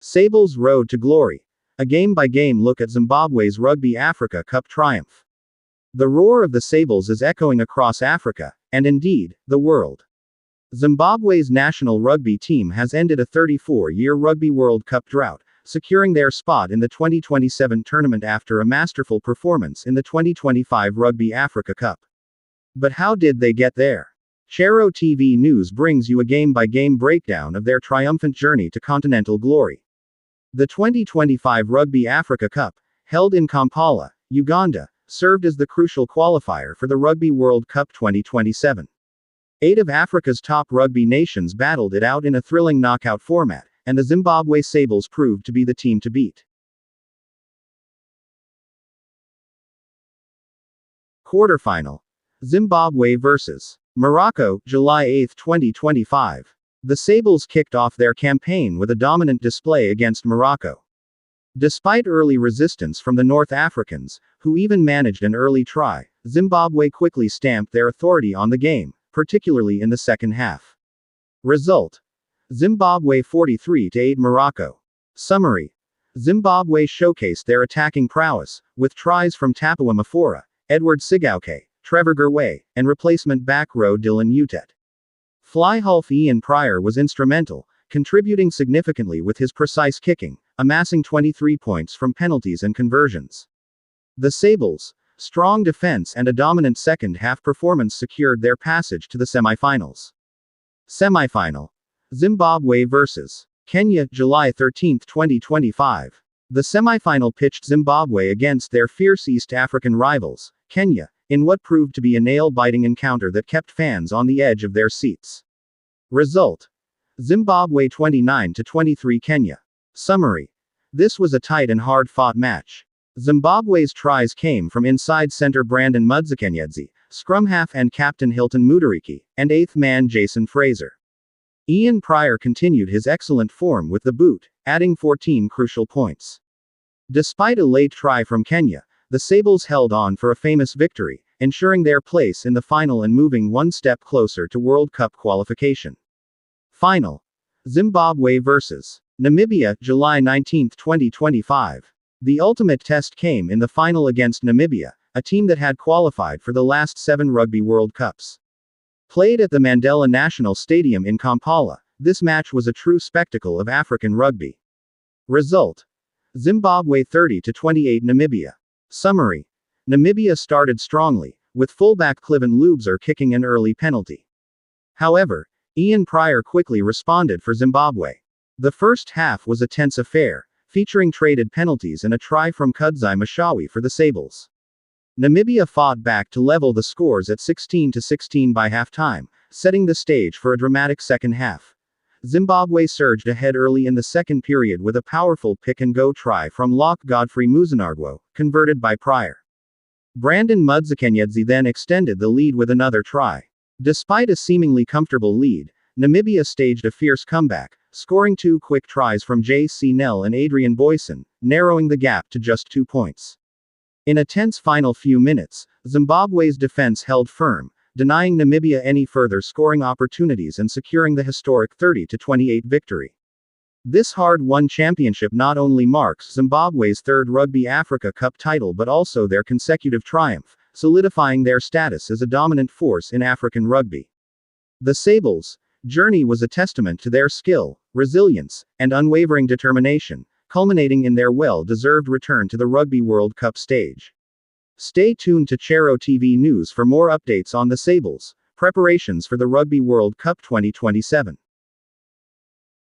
Sables' Road to Glory. A game-by-game look at Zimbabwe's Rugby Africa Cup triumph. The roar of the Sables is echoing across Africa, and indeed, the world. Zimbabwe's national rugby team has ended a 34-year Rugby World Cup drought, securing their spot in the 2027 tournament after a masterful performance in the 2025 Rugby Africa Cup. But how did they get there? Chero TV News brings you a game-by-game breakdown of their triumphant journey to continental glory. The 2025 Rugby Africa Cup, held in Kampala, Uganda, served as the crucial qualifier for the Rugby World Cup 2027. 8 of Africa's top rugby nations battled it out in a thrilling knockout format, and the Zimbabwe Sables proved to be the team to beat. Quarterfinal. Zimbabwe vs. Morocco, July 8, 2025. The Sables kicked off their campaign with a dominant display against Morocco. Despite early resistance from the North Africans, who even managed an early try, Zimbabwe quickly stamped their authority on the game, particularly in the second half. Result: Zimbabwe 43-8 Morocco. Summary: Zimbabwe showcased their attacking prowess, with tries from Tapua Mafora, Edward Sigauke, Trevor Gerway, and replacement back row Dylan Utet. Fly-half Ian Pryor was instrumental, contributing significantly with his precise kicking, amassing 23 points from penalties and conversions. The Sables' strong defense and a dominant second-half performance secured their passage to the semifinals. Semifinal. Zimbabwe vs. Kenya, July 13, 2025. The semifinal pitched Zimbabwe against their fierce East African rivals, Kenya, in what proved to be a nail-biting encounter that kept fans on the edge of their seats. Result: Zimbabwe 29-23 Kenya. Summary: this was a tight and hard-fought match. Zimbabwe's tries came from inside center Brandon Mudzikenyedzi, scrum half and captain Hilton Mudariki, and eighth man Jason Fraser. Ian Pryor continued his excellent form with the boot, adding 14 crucial points. Despite a late try from Kenya, the Sables held on for a famous victory, ensuring their place in the final and moving one step closer to World Cup qualification. Final. Zimbabwe vs. Namibia, July 19, 2025. The ultimate test came in the final against Namibia, a team that had qualified for the last 7 Rugby World Cups. Played at the Mandela National Stadium in Kampala, this match was a true spectacle of African rugby. Result: Zimbabwe 30-28 Namibia. Summary: Namibia started strongly, with fullback Cliven Lubzer kicking an early penalty. However, Ian Pryor quickly responded for Zimbabwe. The first half was a tense affair, featuring traded penalties and a try from Kudzai Mashawi for the Sables. Namibia fought back to level the scores at 16-16 by halftime, setting the stage for a dramatic second half. Zimbabwe surged ahead early in the second period with a powerful pick-and-go try from lock Godfrey Muzanargwo, converted by Pryor. Brandon Mudzikenyedzi then extended the lead with another try. Despite a seemingly comfortable lead, Namibia staged a fierce comeback, scoring 2 quick tries from J.C. Nell and Adrian Boyson, narrowing the gap to just 2 points. In a tense final few minutes, Zimbabwe's defense held firm, denying Namibia any further scoring opportunities and securing the historic 30-28 victory. This hard-won championship not only marks Zimbabwe's 3rd Rugby Africa Cup title but also their consecutive triumph, solidifying their status as a dominant force in African rugby. The Sables' journey was a testament to their skill, resilience, and unwavering determination, culminating in their well-deserved return to the Rugby World Cup stage. Stay tuned to Chero TV News for more updates on the Sables' preparations for the Rugby World Cup 2027.